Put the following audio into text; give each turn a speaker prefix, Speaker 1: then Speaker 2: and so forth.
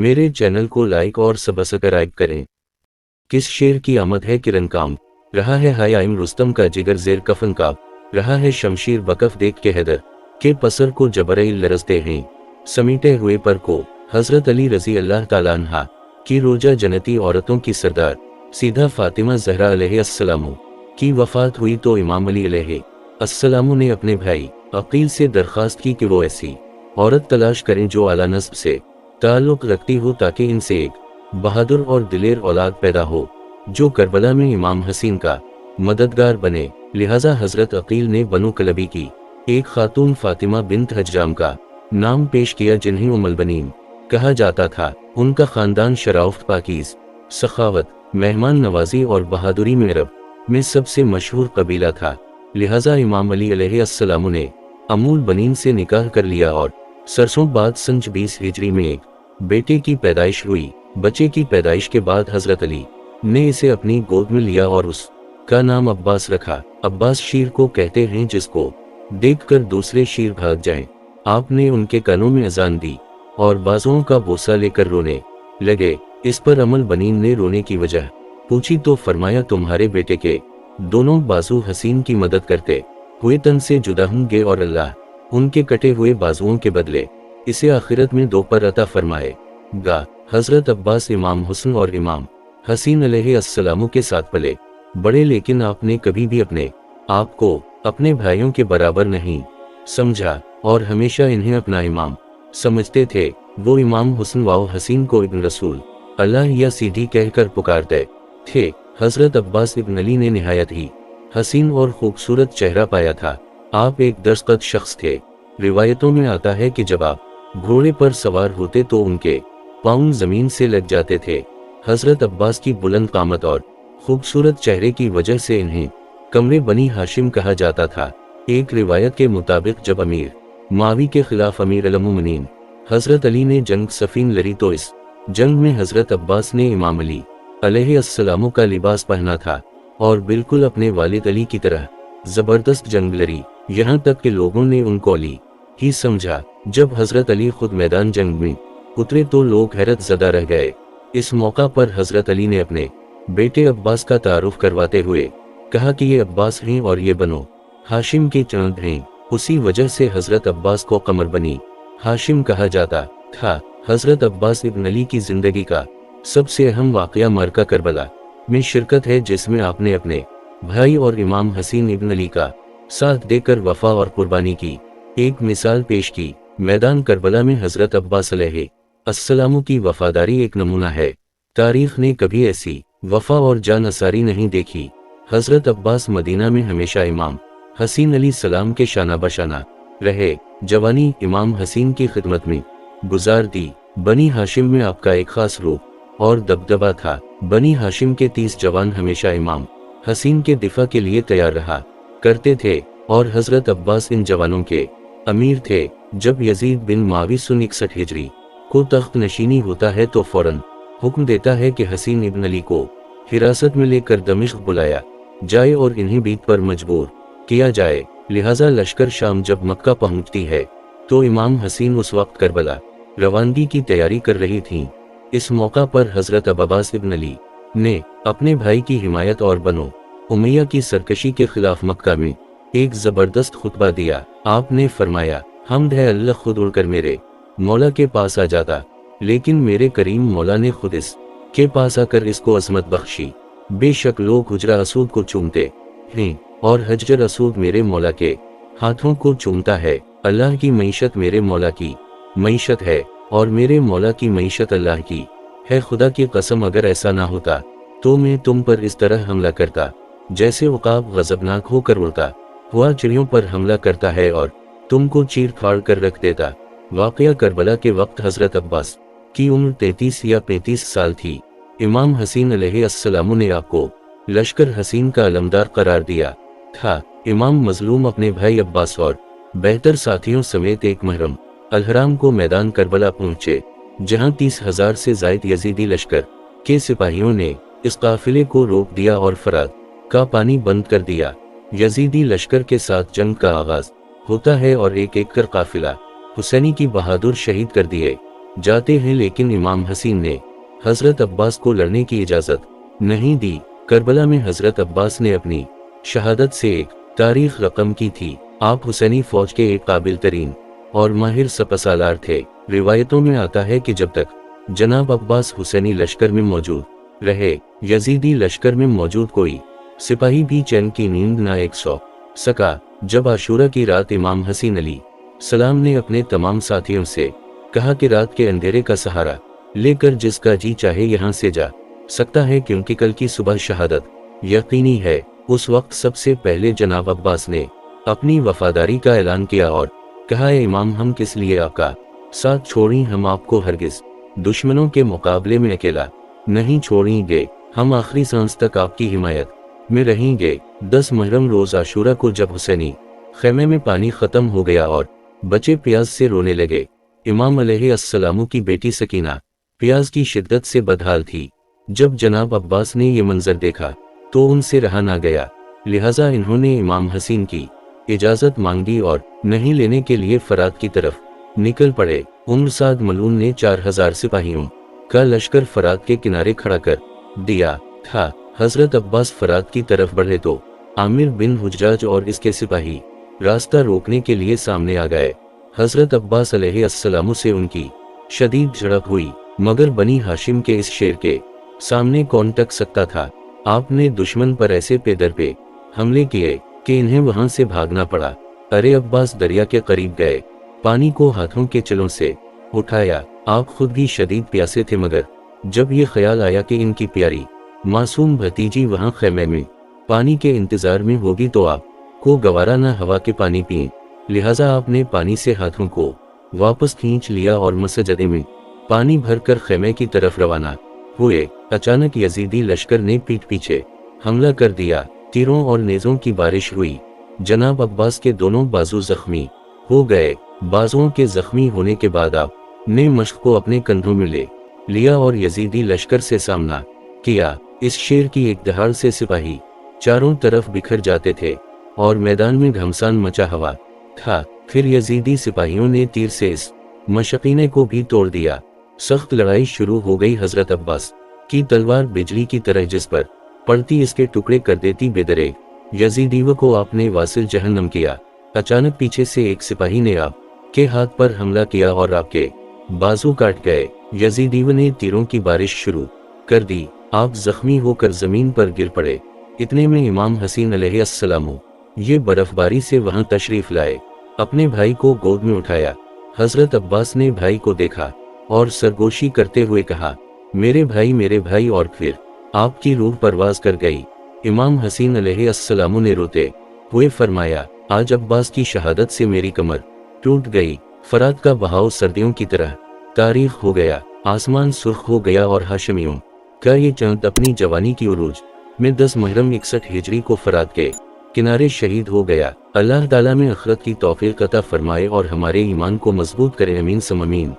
Speaker 1: मेरे चैनल को लाइक और सब्सक्राइब करें। किस शेर की आमद है किरण काम, रहा है हायाम रुस्तम का जिगर जेर कफन काप, रहा है शमशीर बकफ देख के हैदर के पसर को जबरई लरसते हैं समीटे हुए पर को। हजरत अली रजी अल्लाह ताला अन्हा की रोजा जन्नती औरतों की सरदार सीधा फातिमा जहरा अलैहिस्सलाम की वफात हुई तो इमाम अली अलैहिस्सलाम ने अपने भाई अकील से दरख्वास्त की कि वो ऐसी औरत तलाश करें जो आला नस्ब से ताल्लुक़ रखती हो ताकि इनसे एक बहादुर और दिलेर औलाद पैदा हो जो करबला में इमाम हसीन का मददगार बने। लिहाजा हजरत अकील ने बनु कलबी की एक खातून फातिमा बिन्त हज्जाम का नाम पेश किया जिन्हें उम्मुल बनीन कहा जाता था। उनका खानदान शराफत, पाकीज़, सखावत, मेहमान नवाजी और बहादुरी में अरब में सबसे मशहूर कबीला था। लिहाजा इमाम अली अलैहिस्सलाम ने अम्मुल बनीन से निकाह कर लिया और सरसों बाद सन 20 हिजरी में एक बेटे की पैदाइश हुई। बच्चे की पैदाइश के बाद हजरत अली ने इसे अपनी गोद में लिया और उसका नाम अब्बास रखा। अब्बास शीर को कहते हैं जिसको देखकर दूसरे शीर भाग जाएं। आपने उनके कानों में अजान दी और बाजुओं का बोसा लेकर रोने लगे। इस पर अम्मुल बनीन ने रोने की वजह पूछी तो फरमाया, तुम्हारे बेटे के दोनों बाजू हसीन की मदद करते हुए तन से जुदा होंगे और अल्लाह उनके कटे हुए बाजुओं के बदले इसे आखिरत में 2 पर अता फरमाएगा। हजरत अब्बास इमाम हुस्न और इमाम हसीन अलैहिस्सलाम के साथ पले बड़े, लेकिन आपने कभी भी अपने आप को अपने भाइयों के बराबर नहीं समझा और हमेशा इन्हें अपना इमाम समझते थे। वो इमाम हुस्न व हसीन को इब्न रसूल अल्लाह या सीधी कहकर पुकारते थे। हजरत अब्बास इब्न अली ने निहायत ही हसीन और खूबसूरत चेहरा पाया था। आप एक दस्तखत शख्स थे। रिवायतों में आता है कि जब आप घोड़े पर सवार होते तो उनके पाँव जमीन से लग जाते थे। हजरत अब्बास की बुलंद कामत और खूबसूरत चेहरे की वजह से इन्हें कमरे बनी हाशिम कहा जाता था। एक रिवायत के मुताबिक जब अमीर मावी के खिलाफ अमीर अल-मोमिनीन हजरत अली ने जंग सफीन लड़ी तो इस जंग में हजरत अब्बास ने इमाम अली अलैहिस्सलाम का लिबास पहना था और बिल्कुल अपने वालिद अली की तरह जबरदस्त जंग लड़ी। यहाँ तक कि लोगों ने उनको अली ही समझा। जब हजरत अली खुद मैदान जंग में उतरे तो लोग हैरत ज़दा रह गए। इस मौका पर हजरत अली ने अपने बेटे अब्बास का तारुफ करवाते हुए कहा कि ये अब्बास हैं और ये बनो हाशिम के चंद हैं। उसी वजह से हजरत अब्बास को कमर बनी हाशिम कहा जाता था। हजरत अब्बास इब्न अली की जिंदगी का सबसे अहम वाक़या मरका करबला में शिरकत है, जिसमें आपने अपने भाई और इमाम हसीन इब्न अली का साथ देकर वफा और कुर्बानी की एक मिसाल पेश की। मैदान करबला में हजरत अब्बास अलैहिस्सलाम की वफादारी एक नमूना है। तारीख ने कभी ऐसी वफा और जानसारी नहीं देखी। हजरत अब्बास मदीना में हमेशा इमाम हसीन अली सलाम के शाना बशाना रहे। जवानी इमाम हसीन की खिदमत में गुजार दी। बनी हाशिम में आपका एक खास रूप और दबदबा था। बनी हाशिम के 30 जवान हमेशा इमाम हसीन के दिफा के लिए तैयार रहा करते थे और हजरत अब्बास इन जवानों के अमीर थे। जब यजीद बिन मावी सन 61 हिजरी को तख्त नशीनी होता है तो फौरन हुक्म देता है कि हसीन इब्न अली को हिरासत में लेकर दमिश्क बुलाया जाए और इन्हें बीत पर मजबूर किया जाए। लिहाजा लश्कर शाम जब मक्का पहुंचती है तो इमाम हसीन उस वक्त करबला रवानगी की तैयारी कर रही थीं। इस मौका पर हजरत अब्बास इब्न अली ने अपने भाई की हिमायत और बनो उमैया की सरकशी के खिलाफ मक्का में एक जबरदस्त खुतबा दिया। आपने फरमाया, हम्द है अल्लाह खुद उड़कर मेरे मौला के पास आ जाता, लेकिन मेरे करीम मौला ने खुद इस के पास आकर इसको अजमत बख्शी। बेशक लोग हुजरा असूद को चूमते हैं और हजर असूद मेरे मौला के हाथों को चूमता है। अल्लाह की मईशत मेरे मौला की मईशत है और मेरे मौला की मईशत अल्लाह की है। खुदा की कसम अगर ऐसा ना होता तो मैं तुम पर इस तरह हमला करता जैसे उकाब गजबनाक होकर उड़ता हुआ चिड़ियों पर हमला करता है और तुमको चीर फाड़ कर रख देता। वाक़या करबला के वक्त हजरत अब्बास की उम्र 33 या 35 साल थी। इमाम हसीन अलैहिस्सलाम ने आपको लश्कर हसीन का अलमदार करार दिया था। इमाम मजलूम अपने भाई अब्बास और बेहतर साथियों समेत एक महरम अलहराम को मैदान करबला पहुंचे, जहां 30,000 से जायद यजीदी लश्कर के सिपाहियों ने इस काफिले को रोक दिया और फरात का पानी बंद कर दिया। यजीदी लश्कर के साथ जंग का आगाज होता है और एक एक कर काफिला हुसैनी की बहादुर शहीद कर दिए जाते हैं, लेकिन इमाम हसीन ने हजरत अब्बास को लड़ने की इजाजत नहीं दी। करबला में हजरत अब्बास ने अपनी शहादत से एक तारीख रकम की थी। आप हुसैनी फौज के एक काबिल तरीन और माहिर सपसालार थे। रिवायतों में आता है कि जब तक जनाब अब्बास हुसैनी लश्कर में मौजूद रहे, यजीदी लश्कर में मौजूद कोई सिपाही भी चैन की नींद ना एक सो सका। जब आशूरा की रात इमाम हसीन अली सलाम ने अपने तमाम साथियों से कहा कि रात के अंधेरे का सहारा लेकर जिसका जी चाहे यहाँ से जा सकता है, क्योंकि कल की सुबह शहादत यकीनी है, उस वक्त सबसे पहले जनाब अब्बास ने अपनी वफादारी का ऐलान किया और कहा, ए इमाम, हम किस लिए आपका साथ छोड़ी, हम आपको हरगिज दुश्मनों के मुकाबले में अकेला नहीं छोड़ेंगे, हम आखिरी सांस तक आपकी हिमायत में रहेंगे। 10 मुहर्रम रोज आशूरा को जब हुसैनी खेमे में पानी खत्म हो गया और बच्चे प्याज से रोने लगे, इमाम अलैहिस्सलाम की बेटी सकीना प्याज की शिद्दत से बदहाल थी। जब जनाब अब्बास ने ये मंजर देखा तो उनसे रहा ना गया, लिहाजा इन्होंने इमाम हसीन की इजाजत मांगी और नहीं लेने के लिए फरात की तरफ निकल पड़े। उम्र साद मलून ने 4000 सिपाहियों का लश्कर फरात के किनारे खड़ा कर दिया था। हजरत अब्बास फरात की तरफ बढ़े तो आमिर बिन हुज्जाज और इसके सिपाही रास्ता रोकने के लिए सामने आ गए। हजरत अब्बास अलैहिस्सलाम से उनकी शदीद झड़प हुई, मगर बनी हाशिम के इस शेर के सामने कौन टक सकता था। आपने दुश्मन पर ऐसे पेदर पे हमले किए कि इन्हें वहां से भागना पड़ा। अरे अब्बास दरिया के करीब गए, पानी को हाथों के चलों से उठाया। आप खुद भी शदीद प्यासे थे, मगर जब ये ख्याल आया कि इनकी प्यारी मासूम भतीजी वहां खेमे में पानी के इंतजार में होगी तो आपको गवारा न हवा के पानी पिए, लिहाजा आपने पानी से हाथों को वापस खींच लिया और मसजदे में पानी भरकर खेमे की तरफ रवाना हुए। अचानक यजीदी लश्कर ने पीठ पीछे हमला कर दिया। तीरों और नेज़ों की बारिश हुई। जनाब अब्बास के दोनों बाजू जख्मी हो गए। बाजुओं के जख्मी होने के बाद आपने मश्क को अपने कंधों में ले लिया और यजीदी लश्कर से सामना किया। इस शेर की एक दहाड़ से सिपाही चारों तरफ बिखर जाते थे और मैदान में घमसान मचा हुआ था। फिर यजीदी सिपाहियों ने तीर से इस मशकीने को भी तोड़ दिया। सख्त लड़ाई शुरू हो गई। हजरत अब्बास की तलवार बिजली की तरह जिस पर पड़ती इसके टुकड़े कर देती। बेदरे यजीदीव को आपने वासिल जहन्नम किया। अचानक पीछे से एक सिपाही ने आपके हाथ पर हमला किया और आपके बाजू काट गए। यजीदीव ने तीरों की बारिश शुरू कर दी। आप जख्मी होकर जमीन पर गिर पड़े। इतने में इमाम हसीन अलैहिस्सलाम ये बर्फबारी से वहां तशरीफ लाए। अपने भाई को गोद में उठाया। हजरत अब्बास ने भाई को देखा और सरगोशी करते हुए कहा, मेरे भाई, और फिर आपकी रूह परवाज कर गई। इमाम हसीन अलैहिस्सलाम ने रोते हुए फरमाया, आज अब्बास की शहादत से मेरी कमर टूट गई। फरात का बहाव सर्दियों की तरह तारीख हो गया। आसमान सुर्ख हो गया और हाशमियों का ये चंद अपनी जवानी की उरूज में 10 मुहर्रम 61 हिजरी को फरात के किनारे शहीद हो गया। अल्लाह ताला में आखिरत की तौफीक अता फरमाए और हमारे ईमान को मजबूत करे। अमीन सम अमीन।